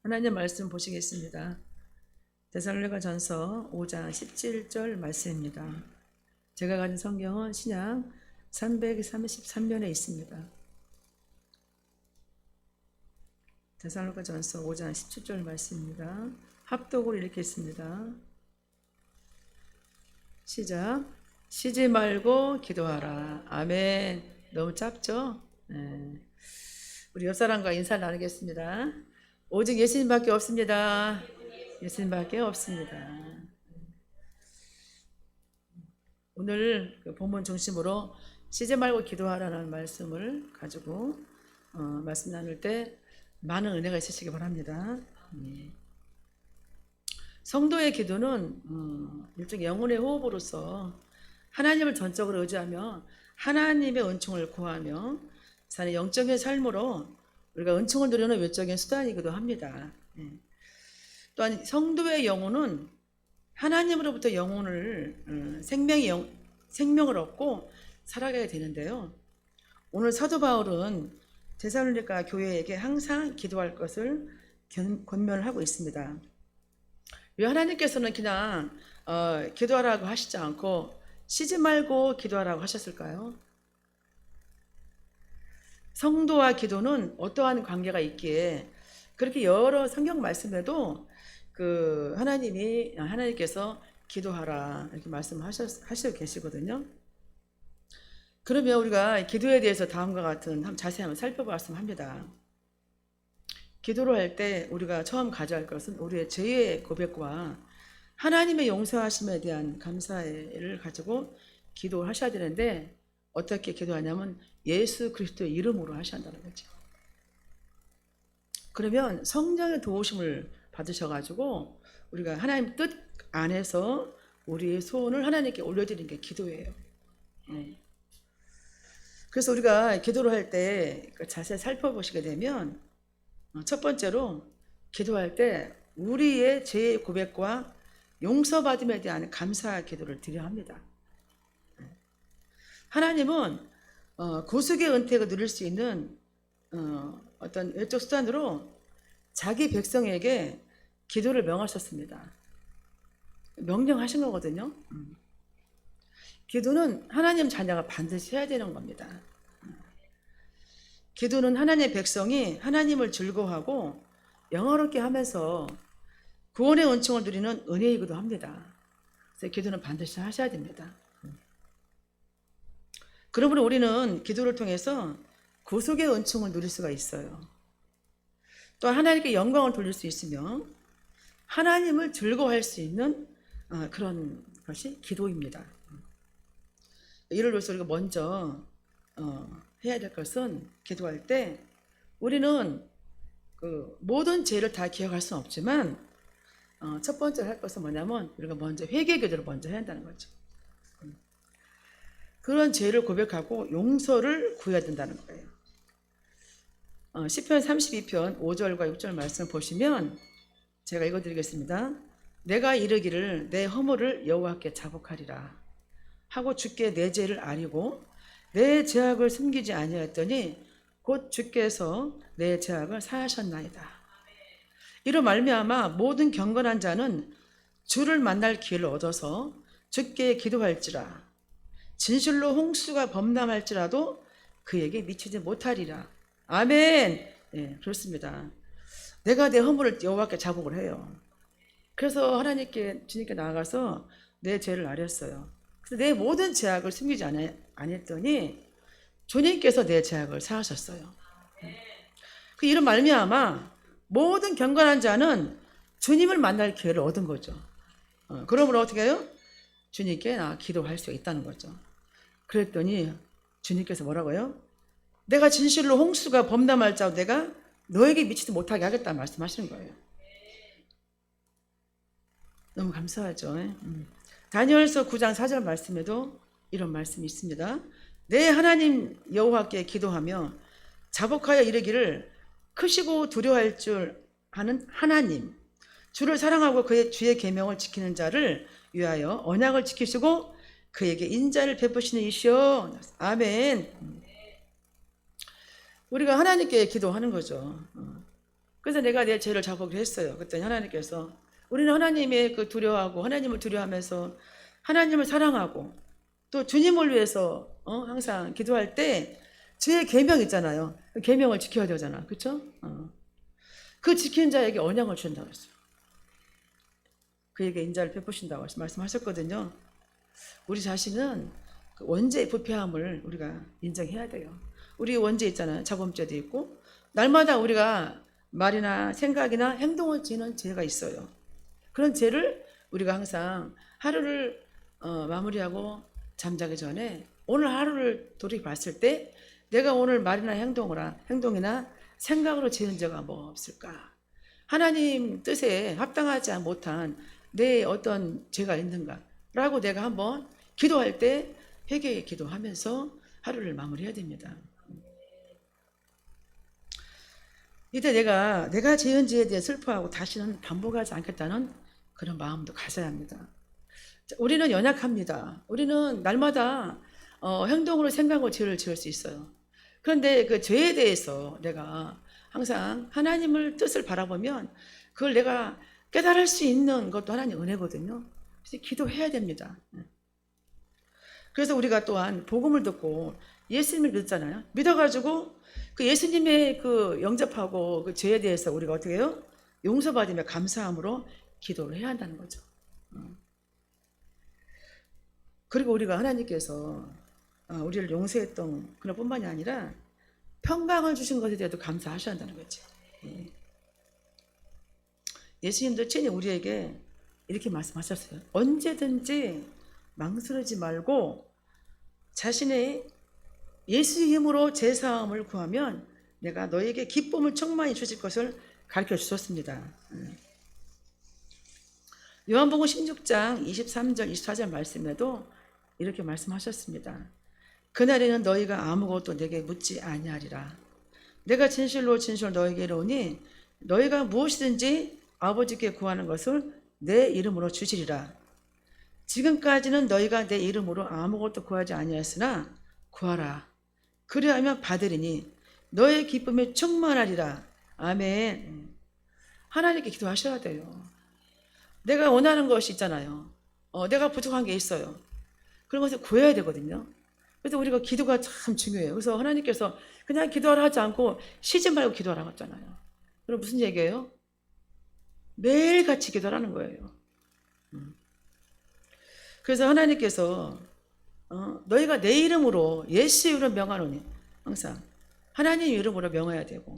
하나님 말씀 보시겠습니다. 데살로니가전서 5장 17절 말씀입니다. 제가 가진 성경은 신약 333면에 있습니다. 데살로니가전서 5장 17절 말씀입니다. 합독으로 읽겠습니다. 시작. 쉬지 말고 기도하라. 아멘. 너무 짧죠? 네. 우리 옆 사람과 인사를 나누겠습니다. 오직 예수님밖에 없습니다. 예수님밖에 없습니다. 오늘 본문 중심으로 쉬지 말고 기도하라는 말씀을 가지고 말씀 나눌 때 많은 은혜가 있으시기 바랍니다. 성도의 기도는 일종의 영혼의 호흡으로서 하나님을 전적으로 의지하며 하나님의 은총을 구하며 사는 영적인 삶으로 우리가 은총을 누리는 외적인 수단이기도 합니다. 또한 성도의 영혼은 하나님으로부터 영혼을 생명을 얻고 살아가게 되는데요. 오늘 사도 바울은 데살로니가 교회에게 항상 기도할 것을 권면을 하고 있습니다. 왜 하나님께서는 그냥 기도하라고 하시지 않고 쉬지 말고 기도하라고 하셨을까요? 성도와 기도는 어떠한 관계가 있기에 그렇게 여러 성경 말씀에도 하나님께서 기도하라 이렇게 말씀하시고 계시거든요. 그러면 우리가 기도에 대해서 다음과 같은 자세히 한번 살펴보았으면 합니다. 기도를 할 때 우리가 처음 가져야 할 것은 우리의 죄의 고백과 하나님의 용서하심에 대한 감사를 가지고 기도를 하셔야 되는데 어떻게 기도하냐면 예수 그리스도의 이름으로 하셔야 한다는 거죠. 그러면 성령의 도우심을 받으셔가지고 우리가 하나님 뜻 안에서 우리의 소원을 하나님께 올려드리는 게 기도예요. 그래서 우리가 기도를 할 때 자세히 살펴보시게 되면 첫 번째로 기도할 때 우리의 죄의 고백과 용서받음에 대한 감사 기도를 드려야 합니다. 하나님은 구속의 은혜가 누릴 수 있는 어떤 외적 수단으로 자기 백성에게 기도를 명하셨습니다. 명령하신 거거든요. 기도는 하나님 자녀가 반드시 해야 되는 겁니다. 기도는 하나님의 백성이 하나님을 즐거워하고 영화롭게 하면서 구원의 은총을 누리는 은혜이기도 합니다. 그래서 기도는 반드시 하셔야 됩니다. 그러므로 우리는 기도를 통해서 구속의 은총을 누릴 수가 있어요. 또 하나님께 영광을 돌릴 수 있으며 하나님을 즐거워할 수 있는 그런 것이 기도입니다. 이를 위해서 우리가 먼저 해야 될 것은 기도할 때 우리는 모든 죄를 다 기억할 수는 없지만 첫 번째 할 것은 뭐냐면 우리가 먼저 회개 기도를 먼저 해야 한다는 거죠. 그런 죄를 고백하고 용서를 구해야 된다는 거예요. 시편 32편 5절과 6절 말씀을 보시면 제가 읽어드리겠습니다. 내가 이르기를 내 허물을 여호와께 자복하리라 하고 주께 내 죄를 아리고 내 죄악을 숨기지 아니하였더니 곧 주께서 내 죄악을 사하셨나이다. 이로 말미암아 모든 경건한 자는 주를 만날 기회를 얻어서 주께 기도할지라 진실로 홍수가 범람할지라도 그에게 미치지 못하리라. 아멘. 네, 그렇습니다. 내가 내 허물을 여호와께 자복을 해요. 그래서 주님께 나아가서 내 죄를 아렸어요. 그래서 내 모든 죄악을 숨기지 아니했더니 주님께서 내 죄악을 사하셨어요. 이런 말미암아 모든 경건한 자는 주님을 만날 기회를 얻은 거죠. 그러므로 어떻게 해요? 주님께 기도할 수 있다는 거죠. 그랬더니 주님께서 뭐라고요? 내가 진실로 홍수가 범람할지라도 내가 너에게 미치지 못하게 하겠다 말씀하시는 거예요. 너무 감사하죠. 다니엘서 9장 4절 말씀에도 이런 말씀이 있습니다. 내 하나님 여호와께 기도하며 자복하여 이르기를 크시고 두려워할 줄 아는 하나님 주를 사랑하고 그의 주의 계명을 지키는 자를 위하여 언약을 지키시고 그에게 인자를 베푸시는 이시여. 아멘. 우리가 하나님께 기도하는 거죠. 그래서 내가 내 죄를 자복을 했어요. 그랬더니 하나님께서 우리는 하나님의 그 두려워하고 하나님을 두려워하면서 하나님을 사랑하고 또 주님을 위해서 항상 기도할 때 주의 계명 있잖아요. 그 계명을 지켜야 되잖아. 그렇죠? 그 지킨 자에게 언약을 주신다고 했어요. 그에게 인자를 베푸신다고 말씀하셨거든요. 우리 자신은 그 원죄의 부패함을 우리가 인정해야 돼요. 우리 원죄 있잖아요. 자범죄도 있고 날마다 우리가 말이나 생각이나 행동을 지는 죄가 있어요. 그런 죄를 우리가 항상 하루를 마무리하고 잠자기 전에 오늘 하루를 돌이봤을 때 내가 오늘 말이나 행동이나 생각으로 지은 죄가 뭐 없을까? 하나님 뜻에 합당하지 못한 내 어떤 죄가 있는가? 라고 내가 한번 기도할 때 회개의 기도하면서 하루를 마무리해야 됩니다. 이때 내가 지은 죄에 대해 슬퍼하고 다시는 반복하지 않겠다는 그런 마음도 가져야 합니다. 우리는 연약합니다. 우리는 날마다 행동으로 생각으로 죄를 지을 수 있어요. 그런데 그 죄에 대해서 내가 항상 하나님을 뜻을 바라보면 그걸 내가 깨달을 수 있는 것도 하나님 은혜거든요. 그래서 기도해야 됩니다. 그래서 우리가 또한 복음을 듣고 예수님을 믿잖아요. 믿어가지고 그 예수님의 그 영접하고 그 죄에 대해서 우리가 어떻게 해요? 용서받으며 감사함으로 기도를 해야 한다는 거죠. 그리고 우리가 하나님께서 우리를 용서했던 그런 뿐만이 아니라 평강을 주신 것에 대해서도 감사하셔야 한다는 거지. 예수님도 친히 우리에게 이렇게 말씀하셨어요. 언제든지 망설이지 말고 자신의 예수의 힘으로 제사함을 구하면 내가 너에게 기쁨을 충만히 주실 것을 가르쳐 주셨습니다. 요한복음 16장 23절 24절 말씀에도 이렇게 말씀하셨습니다. 그날에는 너희가 아무것도 내게 묻지 아니하리라. 내가 진실로 너에게 이르노니 너희가 무엇이든지 아버지께 구하는 것을 내 이름으로 주시리라. 지금까지는 너희가 내 이름으로 아무것도 구하지 아니하였으나 구하라. 그리하면 받으리니 너의 기쁨이 충만하리라. 아멘. 하나님께 기도하셔야 돼요. 내가 원하는 것이 있잖아요. 내가 부족한 게 있어요. 그런 것을 구해야 되거든요. 그래서 우리가 기도가 참 중요해요. 그래서 하나님께서 그냥 기도하라 하지 않고 쉬지 말고 기도하라고 했잖아요. 그럼 무슨 얘기예요? 매일같이 기도하라는 거예요. 그래서 하나님께서 너희가 내 이름으로 예수 이름으로 명하노니 항상 하나님 이름으로 명해야 되고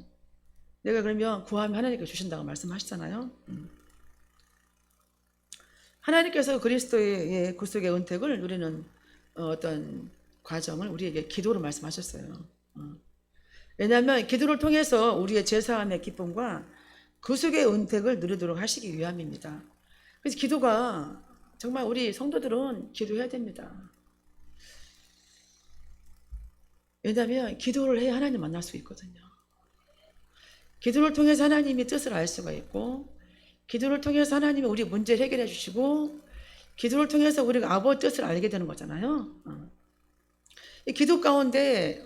내가 그러면 구하면 하나님께서 주신다고 말씀하시잖아요. 하나님께서 그리스도의 구속의 은택을 누리는 어떤 과정을 우리에게 기도로 말씀하셨어요. 왜냐하면 기도를 통해서 우리의 제사함의 기쁨과 구속의 은택을 누리도록 하시기 위함입니다. 그래서 기도가 정말 우리 성도들은 기도해야 됩니다. 왜냐하면 기도를 해야 하나님 만날 수 있거든요. 기도를 통해서 하나님의 뜻을 알 수가 있고 기도를 통해서 하나님이 우리 문제를 해결해 주시고 기도를 통해서 우리가 아버지 뜻을 알게 되는 거잖아요. 이 기도 가운데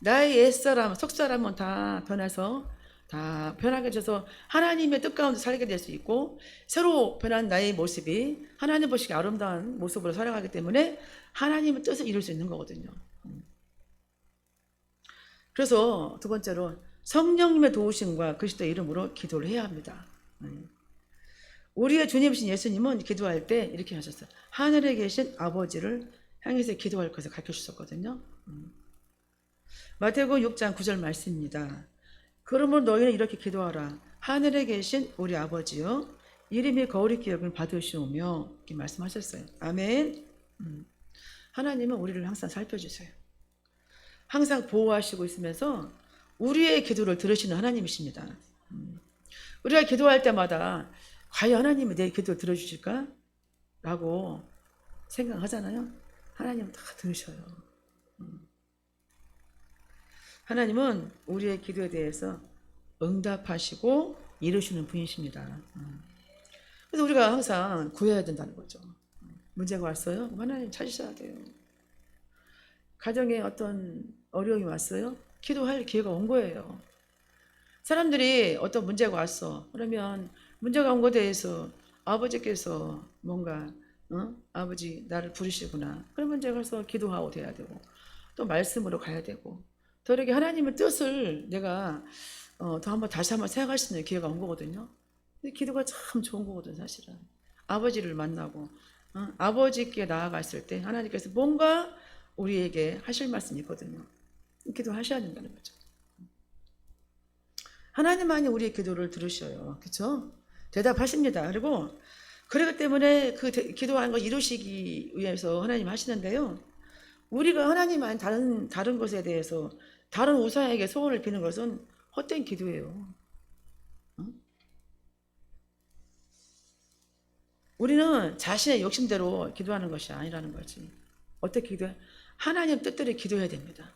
나의 옛사람, 속사람은 다 변해서 다 변하게 돼서 하나님의 뜻 가운데 살게 될 수 있고 새로 변한 나의 모습이 하나님 보시기에 아름다운 모습으로 살아가기 때문에 하나님의 뜻을 이룰 수 있는 거거든요. 그래서 두 번째로 성령님의 도우심과 그리스도의 이름으로 기도를 해야 합니다. 우리의 주님이신 예수님은 기도할 때 이렇게 하셨어요. 하늘에 계신 아버지를 향해서 기도할 것을 가르쳐 주셨거든요. 마태복음 6장 9절 말씀입니다. 그러므로 너희는 이렇게 기도하라. 하늘에 계신 우리 아버지여 이름이 거울이 기억을 받으시오며 이렇게 말씀하셨어요. 아멘. 하나님은 우리를 항상 살펴주세요. 항상 보호하시고 있으면서 우리의 기도를 들으시는 하나님이십니다. 우리가 기도할 때마다 과연 하나님이 내 기도를 들어주실까? 라고 생각하잖아요. 하나님은 다 들으셔요. 하나님은 우리의 기도에 대해서 응답하시고 이루시는 분이십니다. 그래서 우리가 항상 구해야 된다는 거죠. 문제가 왔어요? 하나님 찾으셔야 돼요. 가정에 어떤 어려움이 왔어요? 기도할 기회가 온 거예요. 사람들이 어떤 문제가 왔어. 그러면 문제가 온 것에 대해서 아버지께서 뭔가 아버지 나를 부르시구나. 그러면 제가 가서 기도하고 돼야 되고 또 말씀으로 가야 되고 더 이렇게 하나님의 뜻을 내가 더 한번 다시 한번 생각할 수 있는 기회가 온 거거든요. 근데 기도가 참 좋은 거거든 사실은. 아버지를 만나고 아버지께 나아갔을 때 하나님께서 뭔가 우리에게 하실 말씀이 있거든요. 기도하셔야 된다는 거죠. 하나님만이 우리의 기도를 들으셔요. 그렇죠? 대답하십니다. 그리고 그렇기 때문에 그 기도하는 걸 이루시기 위해서 하나님 하시는데요. 우리가 하나님 아닌 다른 것에 대해서 다른 우상에게 소원을 비는 것은 헛된 기도예요. 우리는 자신의 욕심대로 기도하는 것이 아니라는 거지. 어떻게 기도해? 하나님 뜻대로 기도해야 됩니다.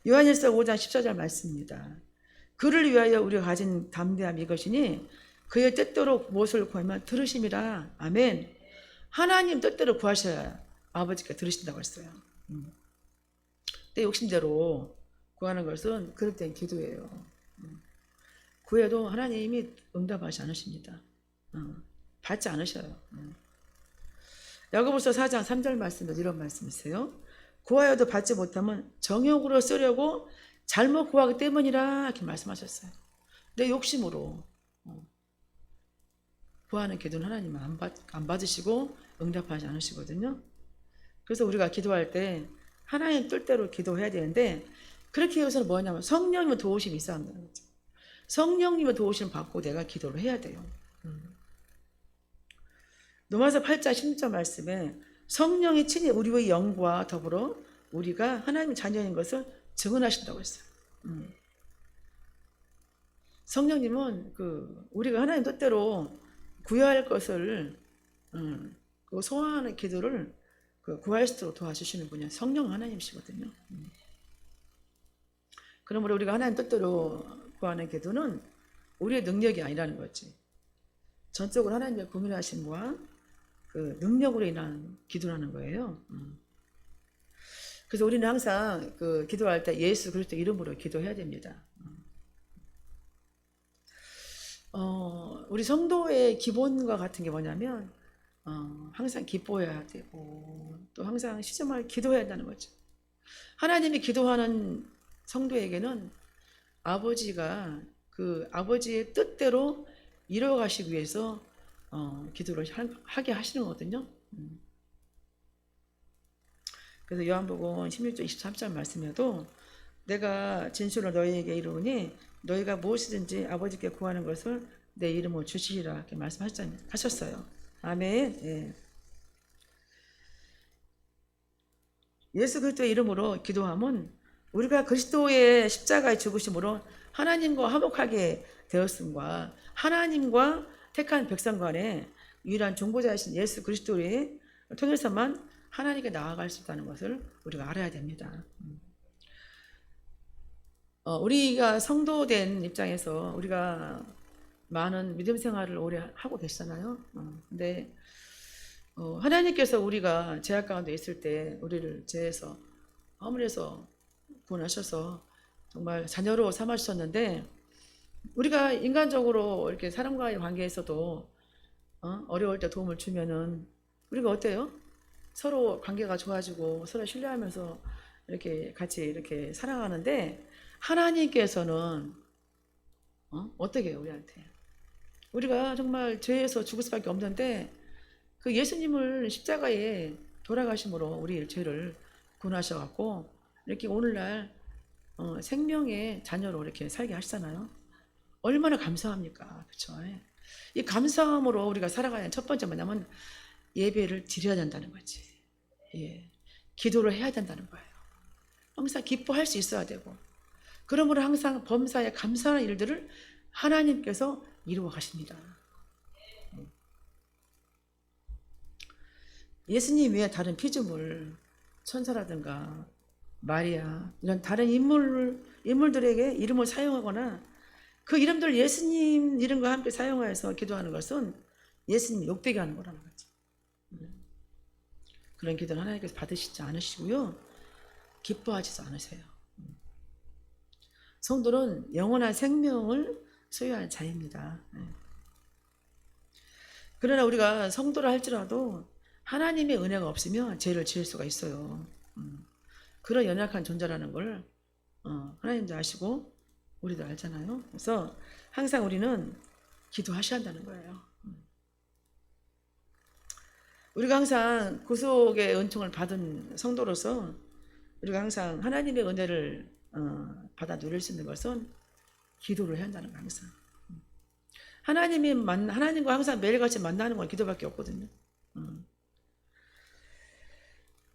요한일서 5장 14절 말씀입니다. 그를 위하여 우리가 가진 담대함 이것이니 그의 뜻대로 무엇을 구하면 들으심이라. 아멘. 하나님 뜻대로 구하셔야 아버지께 들으신다고 했어요. 내 욕심대로 구하는 것은 그릇된 기도예요. 구해도 하나님이 응답하지 않으십니다. 받지 않으셔요. 야고보서 4장 3절 말씀에 이런 말씀이 있어요. 구하여도 받지 못하면 정욕으로 쓰려고 잘못 구하기 때문이라 이렇게 말씀하셨어요. 내 욕심으로 구하는 기도는 하나님은 안 받으시고 응답하지 않으시거든요. 그래서 우리가 기도할 때 하나님 뜻대로 기도해야 되는데 그렇게 해서는 뭐냐면 성령님의 도우심이 있어야 한다는 거죠. 성령님의 도우심 받고 내가 기도를 해야 돼요. 로마서 8장 16절 말씀에 성령이 친히 우리의 영과 더불어 우리가 하나님의 자녀인 것을 증언하신다고 했어요. 성령님은 우리가 하나님 뜻대로 구해야 할 것을 소원하는 기도를 구할 수 있도록 도와주시는 분이 성령 하나님이시거든요. 그러므로 우리가 하나님 뜻대로 구하는 기도는 우리의 능력이 아니라는 거지. 전적으로 하나님의 공인하심과 그 능력으로 인한 기도라는 거예요. 그래서 우리는 항상 기도할 때 예수 그리스도 이름으로 기도해야 됩니다. 우리 성도의 기본과 같은 게 뭐냐면 항상 기뻐해야 되고 또 항상 시점을 기도해야 한다는 거죠. 하나님이 기도하는 성도에게는 아버지가 아버지의 뜻대로 이루어가시기 위해서 기도를 하게 하시는 거거든요. 그래서 요한복음 16장 23절 말씀에도 내가 진실로 너희에게 이르오니 너희가 무엇이든지 아버지께 구하는 것을 내 이름으로 주시리라 이렇게 말씀하셨어요. 아멘. 예. 예수 그리스도의 이름으로 기도하면 우리가 그리스도의 십자가의 죽으심으로 하나님과 화목하게 되었음과 하나님과 택한 백성 간에 유일한 중보자이신 예수 그리스도를 통해서만 하나님께 나아갈 수 있다는 것을 우리가 알아야 됩니다. 우리가 성도된 입장에서 우리가 많은 믿음 생활을 오래 하고 계시잖아요. 근데 하나님께서 우리가 죄악 가운데 있을 때 우리를 죄에서 허물에서 구원하셔서 정말 자녀로 삼아주셨는데 우리가 인간적으로 이렇게 사람과의 관계에서도 어려울 때 도움을 주면은 우리가 어때요? 서로 관계가 좋아지고 서로 신뢰하면서 이렇게 같이 이렇게 살아가는데 하나님께서는 어떻게 해요 우리한테? 우리가 정말 죄에서 죽을 수밖에 없는데 그 예수님을 십자가에 돌아가심으로 우리 죄를 구원하셔갖고 이렇게 오늘날 생명의 자녀로 이렇게 살게 하시잖아요. 얼마나 감사합니까? 그렇죠? 이 감사함으로 우리가 살아가는 첫 번째 뭐냐면 예배를 드려야 된다는 거지. 예. 기도를 해야 된다는 거예요. 항상 기뻐할 수 있어야 되고 그러므로 항상 범사에 감사하는 일들을 하나님께서 이루어 가십니다. 예수님 외에 다른 피조물, 천사라든가 마리아 이런 다른 인물들에게 이름을 사용하거나 그 이름들 예수님 이름과 함께 사용하여서 기도하는 것은 예수님 욕되게 하는 거라는 거죠. 그런 기도는 하나님께서 받으시지 않으시고요. 기뻐하지도 않으세요. 성도는 영원한 생명을 소유한 자입니다. 그러나 우리가 성도를 할지라도 하나님의 은혜가 없으면 죄를 지을 수가 있어요. 그런 연약한 존재라는 걸 하나님도 아시고 우리도 알잖아요. 그래서 항상 우리는 기도하셔야 한다는 거예요. 우리가 항상 구속의 은총을 받은 성도로서 우리가 항상 하나님의 은혜를 받아 누릴 수 있는 것은 기도를 해야 한다는 거 항상. 하나님과 항상 매일같이 만나는 건 기도밖에 없거든요.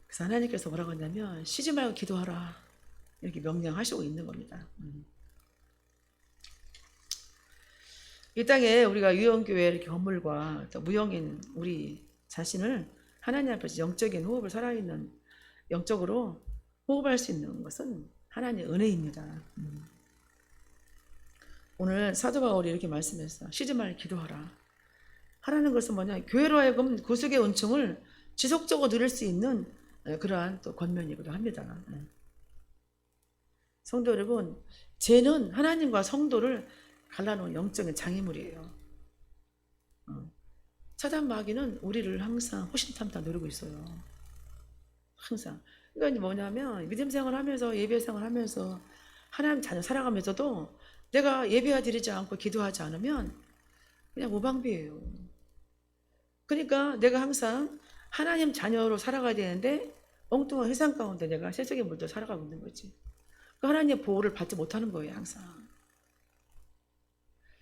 그래서 하나님께서 뭐라고 했냐면 쉬지 말고 기도하라 이렇게 명령하시고 있는 겁니다. 이 땅에 우리가 유영교회 이렇게 건물과 또 무영인 우리 자신을 하나님 앞에서 영적인 호흡을 살아있는 영적으로 호흡할 수 있는 것은 하나님의 은혜입니다. 오늘 사도 바울이 이렇게 말씀했어. 쉬지 말고 기도하라. 하라는 것은 뭐냐? 교회로 하여금 구속의 은총을 지속적으로 누릴 수 있는 그러한 또 권면이기도 합니다. 성도 여러분, 죄는 하나님과 성도를 갈라놓은 영적인 장애물이에요. 사단 마귀는 우리를 항상 호신탐탐 노리고 있어요. 항상. 그러니까 뭐냐면 믿음 생활하면서 예배 생활하면서 하나님 자녀 살아가면서도 내가 예배 드리지 않고 기도하지 않으면 그냥 무방비예요. 그러니까 내가 항상 하나님 자녀로 살아가야 되는데 엉뚱한 회상 가운데 내가 세속의 물도 살아가고 있는 거지. 그 하나님의 보호를 받지 못하는 거예요, 항상.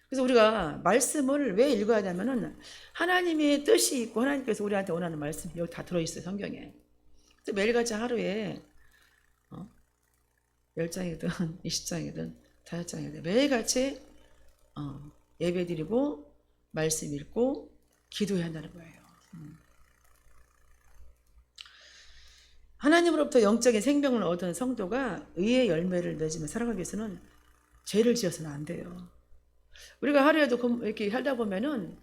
그래서 우리가 말씀을 왜 읽어야 하냐면은 하나님의 뜻이 있고 하나님께서 우리한테 원하는 말씀 여기 다 들어있어요, 성경에. 그래서 매일같이 하루에 10장이든 20장이든 5장이든 매일같이 예배 드리고 말씀 읽고 기도해야 한다는 거예요. 하나님으로부터 영적인 생명을 얻은 성도가 의의 열매를 맺으며 살아가기 위해서는 죄를 지어서는 안 돼요. 우리가 하루에도 이렇게 살다 보면은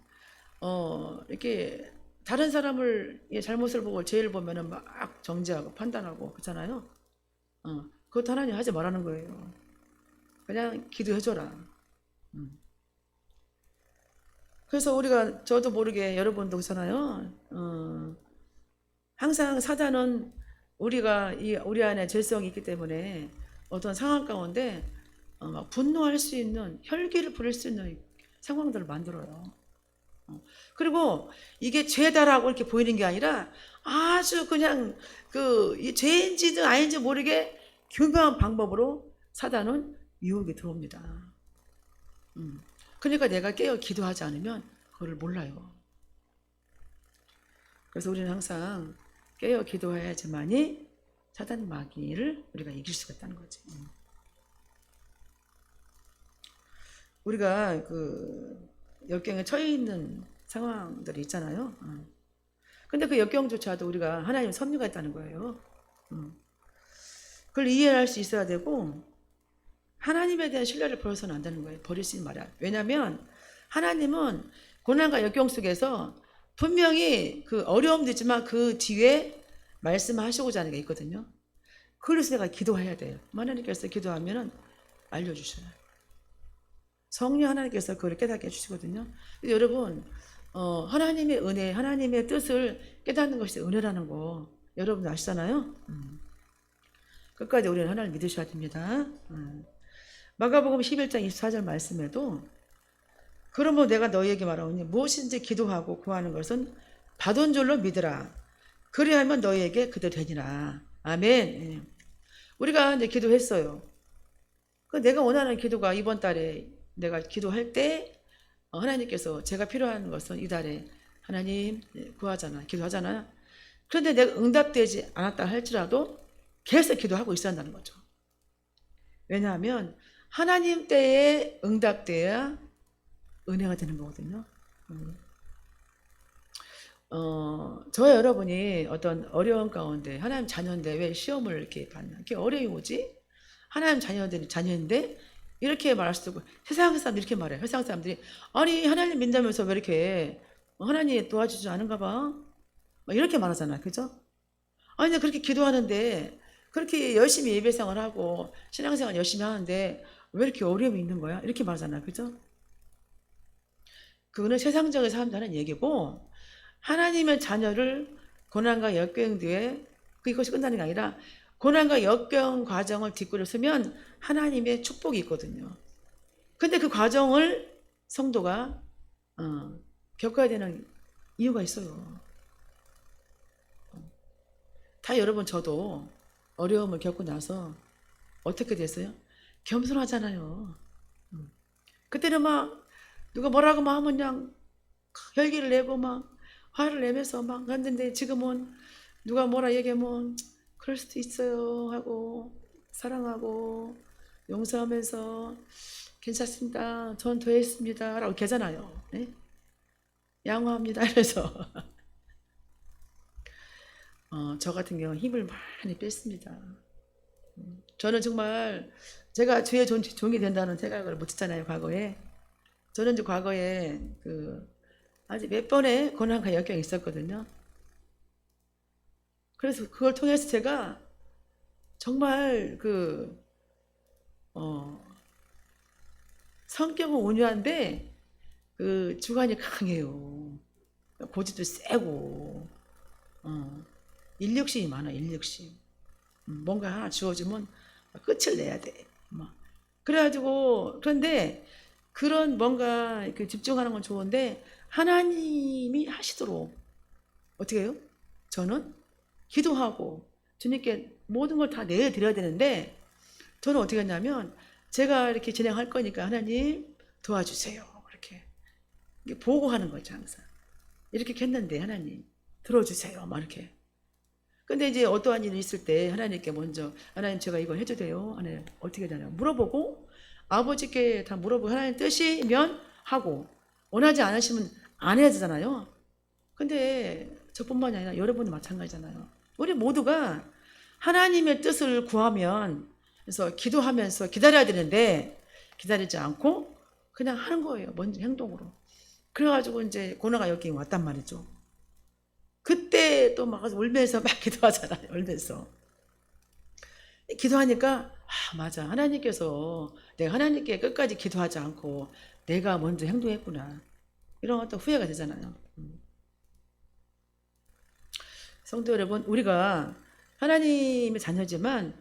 이렇게 다른 사람을 잘못을 보고 죄를 보면은 막 정죄하고 판단하고 그렇잖아요. 그것도 하나님 하지 말라는 거예요. 그냥 기도해줘라. 그래서 우리가 저도 모르게 여러분도 그렇잖아요. 항상 사단은 우리 안에 죄성이 있기 때문에 어떤 상황 가운데 막 분노할 수 있는 혈기를 부릴 수 있는 상황들을 만들어요. 그리고 이게 죄다라고 이렇게 보이는 게 아니라 아주 그냥 이 죄인지든 아닌지 모르게 교묘한 방법으로 사단은 유혹이 들어옵니다. 그러니까 내가 깨어 기도하지 않으면 그걸 몰라요. 그래서 우리는 항상 깨어 기도해야지만이 사단 마귀를 우리가 이길 수가 있다는 거지. 우리가 역경에 처해 있는 상황들이 있잖아요. 근데 그 역경조차도 우리가 하나님의 섭리가 있다는 거예요. 그걸 이해할 수 있어야 되고 하나님에 대한 신뢰를 버려서는 안 되는 거예요. 버릴 수 있는 말이야. 왜냐하면 하나님은 고난과 역경 속에서 분명히 그 어려움도 있지만 그 뒤에 말씀하시고자 하는 게 있거든요. 그래서 내가 기도해야 돼요. 하나님께서 기도하면은 알려주셔요. 성령 하나님께서 그걸 깨닫게 해주시거든요. 여러분, 하나님의 은혜, 하나님의 뜻을 깨닫는 것이 은혜라는 거 여러분도 아시잖아요. 끝까지 우리는 하나님을 믿으셔야 됩니다. 마가복음 11장 24절 말씀에도 그러므로 내가 너희에게 말하오니 무엇인지 기도하고 구하는 것은 받은 줄로 믿으라. 그리하면 너희에게 그대로 되니라. 아멘. 우리가 이제 기도했어요. 내가 원하는 기도가 이번 달에 내가 기도할 때 하나님께서 제가 필요한 것은 이달에 하나님 구하잖아, 기도하잖아요. 그런데 내가 응답되지 않았다 할지라도 계속 기도하고 있어야 한다는 거죠. 왜냐하면 하나님 때에 응답돼야 은혜가 되는 거거든요. 저와 여러분이 어떤 어려운 가운데 하나님 자녀인데 왜 시험을 이렇게 받나? 이렇게 어려움이 오지? 하나님 자녀인데 이렇게 말할 수도 있고 세상 사람들이 이렇게 말해요. 세상 사람들이 아니 하나님 믿는다면서 왜 이렇게 하나님 도와주지 않은가 봐? 이렇게 말하잖아요. 그죠? 아니 그렇게 기도하는데 그렇게 열심히 예배생활하고 신앙생활 열심히 하는데 왜 이렇게 어려움이 있는 거야? 이렇게 말하잖아. 그죠? 그거는 세상적인 사람들 하는 얘기고, 하나님의 자녀를 고난과 역경 뒤에 그것이 끝나는 게 아니라 고난과 역경 과정을 뒷구를 쓰면 하나님의 축복이 있거든요. 근데 그 과정을 성도가 겪어야 되는 이유가 있어요. 다 여러분 저도 어려움을 겪고 나서 어떻게 됐어요? 겸손하잖아요. 그때는 막 누가 뭐라고 막 하면 그냥 혈기를 내고 막 화를 내면서 막 했는데 지금은 누가 뭐라 얘기하면 그럴 수도 있어요 하고 사랑하고 용서하면서 괜찮습니다. 전 더 했습니다 라고 계잖아요. 네? 양호합니다 이래서 저 같은 경우 힘을 많이 뺐습니다. 저는 정말 제가 주의 종이 된다는 생각을 못했잖아요. 과거에 저는 이제 과거에 아직 몇 번의 고난과 역경이 있었거든요. 그래서 그걸 통해서 제가 정말 성격은 온유한데 주관이 강해요. 고집도 세고 인력심이 많아. 인력심. 뭔가 하나 주어지면 끝을 내야 돼. 그래가지고 그런데 그런 뭔가 집중하는 건 좋은데 하나님이 하시도록 어떻게 해요? 저는 기도하고 주님께 모든 걸 다 내드려야 되는데 저는 어떻게 했냐면 제가 이렇게 진행할 거니까 하나님 도와주세요. 이렇게 보고하는 거죠 항상. 이렇게 했는데 하나님 들어주세요. 막 이렇게. 근데 이제 어떠한 일이 있을 때 하나님께 먼저 하나님 제가 이거 해도 돼요? 하나님 어떻게 되나요? 물어보고 아버지께 다 물어보고 하나님 뜻이면 하고 원하지 않으시면 안 해야 되잖아요. 근데 저뿐만이 아니라 여러분도 마찬가지잖아요. 우리 모두가 하나님의 뜻을 구하면 그래서 기도하면서 기다려야 되는데 기다리지 않고 그냥 하는 거예요. 먼저 행동으로. 그래가지고 이제 고난과 역경이 왔단 말이죠. 그때 또 막 울면서 막 기도하잖아요. 울면서. 기도하니까 맞아. 하나님께서 내가 하나님께 끝까지 기도하지 않고 내가 먼저 행동했구나. 이런 어떤 후회가 되잖아요. 성도 여러분, 우리가 하나님의 자녀지만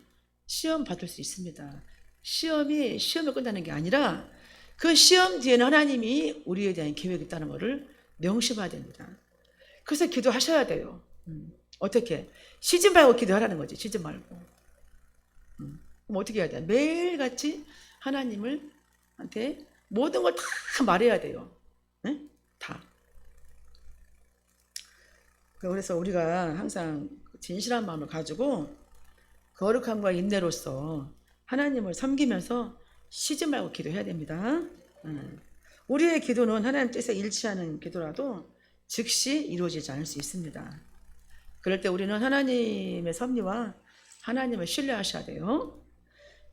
시험 받을 수 있습니다. 시험이 시험을 끝나는 게 아니라 그 시험 뒤에는 하나님이 우리에 대한 계획이 있다는 것을 명심해야 됩니다. 그래서 기도하셔야 돼요. 어떻게? 쉬지 말고 기도하라는 거지. 쉬지 말고. 그럼 어떻게 해야 돼? 매일같이 하나님한테 모든 걸 다 말해야 돼요. 네? 다. 그래서 우리가 항상 진실한 마음을 가지고 거룩함과 인내로서 하나님을 섬기면서 쉬지 말고 기도해야 됩니다. 우리의 기도는 하나님 뜻에 일치하는 기도라도 즉시 이루어지지 않을 수 있습니다. 그럴 때 우리는 하나님의 섭리와 하나님을 신뢰하셔야 돼요.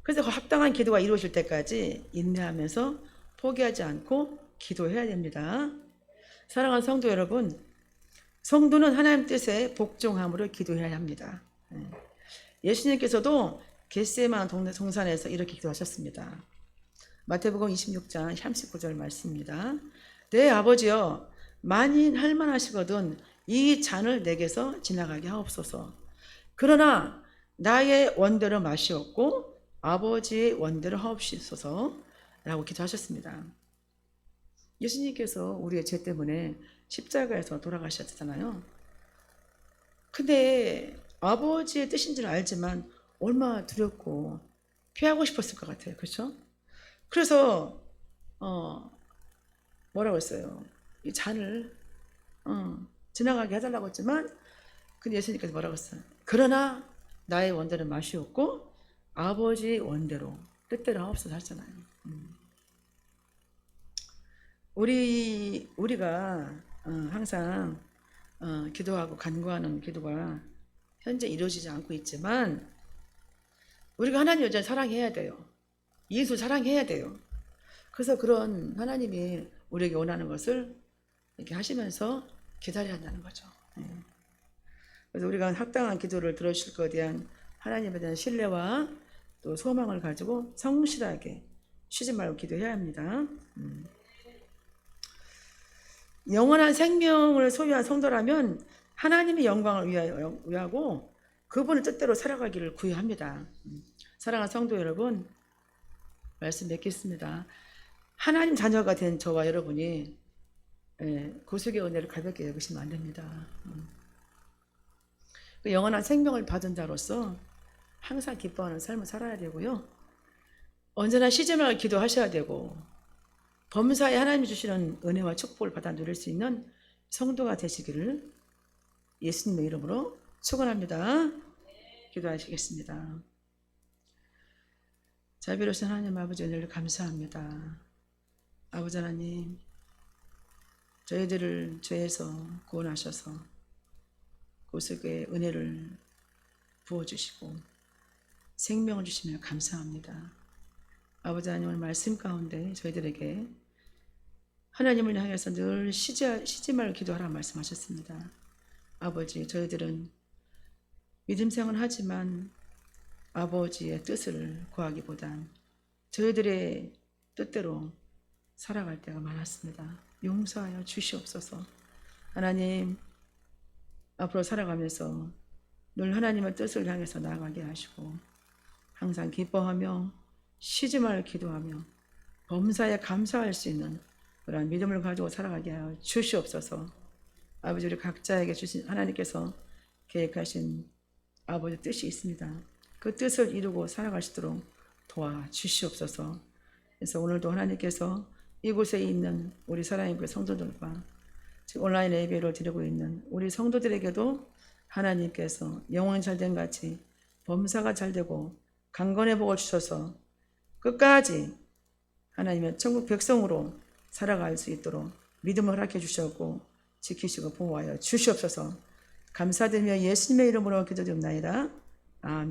그래서 합당한 기도가 이루어질 때까지 인내하면서 포기하지 않고 기도해야 됩니다. 사랑하는 성도 여러분, 성도는 하나님 뜻에 복종함으로 기도해야 합니다. 예수님께서도 겟세마네 동산에서 이렇게 기도하셨습니다. 마태복음 26장 39절 말씀입니다. 내 아버지여 만인 할만하시거든 이 잔을 내게서 지나가게 하옵소서. 그러나 나의 원대로 마시옵고 아버지의 원대로 하옵소서 라고 기도하셨습니다. 예수님께서 우리의 죄 때문에 십자가에서 돌아가셨잖아요. 근데 아버지의 뜻인 줄 알지만 얼마나 두렵고 피하고 싶었을 것 같아요. 그렇죠? 그래서 뭐라고 했어요? 이 잔을 지나가게 해달라고 했지만 근데 예수님께서 뭐라고 했어요? 그러나 나의 원대로 마시옵고 아버지 원대로 뜻대로 하옵소서 하셨잖아요. 우리가 항상 기도하고 간구하는 기도가 현재 이루어지지 않고 있지만 우리가 하나님 여전히 사랑해야 돼요. 예수 사랑해야 돼요. 그래서 그런 하나님이 우리에게 원하는 것을 이렇게 하시면서 기다려야 한다는 거죠. 그래서 우리가 합당한 기도를 들어주실 것에 대한 하나님에 대한 신뢰와 또 소망을 가지고 성실하게 쉬지 말고 기도해야 합니다. 영원한 생명을 소유한 성도라면 하나님의 영광을 위하고 그분의 뜻대로 살아가기를 구해합니다. 사랑하는 성도 여러분, 말씀 맺겠습니다. 하나님 자녀가 된 저와 여러분이 구속의 은혜를 가볍게 여기시면 안 됩니다. 영원한 생명을 받은 자로서 항상 기뻐하는 삶을 살아야 되고요. 언제나 쉬지 말고 기도하셔야 되고 범사에 하나님이 주시는 은혜와 축복을 받아 누릴 수 있는 성도가 되시기를 예수님의 이름으로 축원합니다. 기도하시겠습니다. 자비로우신 하나님 아버지 은혜를 감사합니다. 아버지 하나님, 저희들을 죄에서 구원하셔서 구속의 은혜를 부어주시고 생명을 주시며 감사합니다. 아버지 하나님, 오늘 말씀 가운데 저희들에게 하나님을 향해서 늘 쉬지 말고 기도하라 말씀하셨습니다. 아버지, 저희들은 믿음 생활을 하지만 아버지의 뜻을 구하기보단 저희들의 뜻대로 살아갈 때가 많았습니다. 용서하여 주시옵소서. 하나님, 앞으로 살아가면서 늘 하나님의 뜻을 향해서 나아가게 하시고 항상 기뻐하며 쉬지 말고 기도하며 범사에 감사할 수 있는 그런 믿음을 가지고 살아가게 하여 주시옵소서. 아버지, 우리 각자에게 주신 하나님께서 계획하신 아버지 뜻이 있습니다. 그 뜻을 이루고 살아갈 수 있도록 도와주시옵소서. 그래서 오늘도 하나님께서 이곳에 있는 우리 사랑의 성도들과 지금 온라인 예배를 드리고 있는 우리 성도들에게도 하나님께서 영혼이 잘된 같이 범사가 잘되고 강건의 복을 주셔서 끝까지 하나님의 천국 백성으로 살아갈 수 있도록 믿음을 허락해 주셨고 지키시고 보호하여 주시옵소서. 감사드리며 예수님의 이름으로 기도드립니다. 아멘.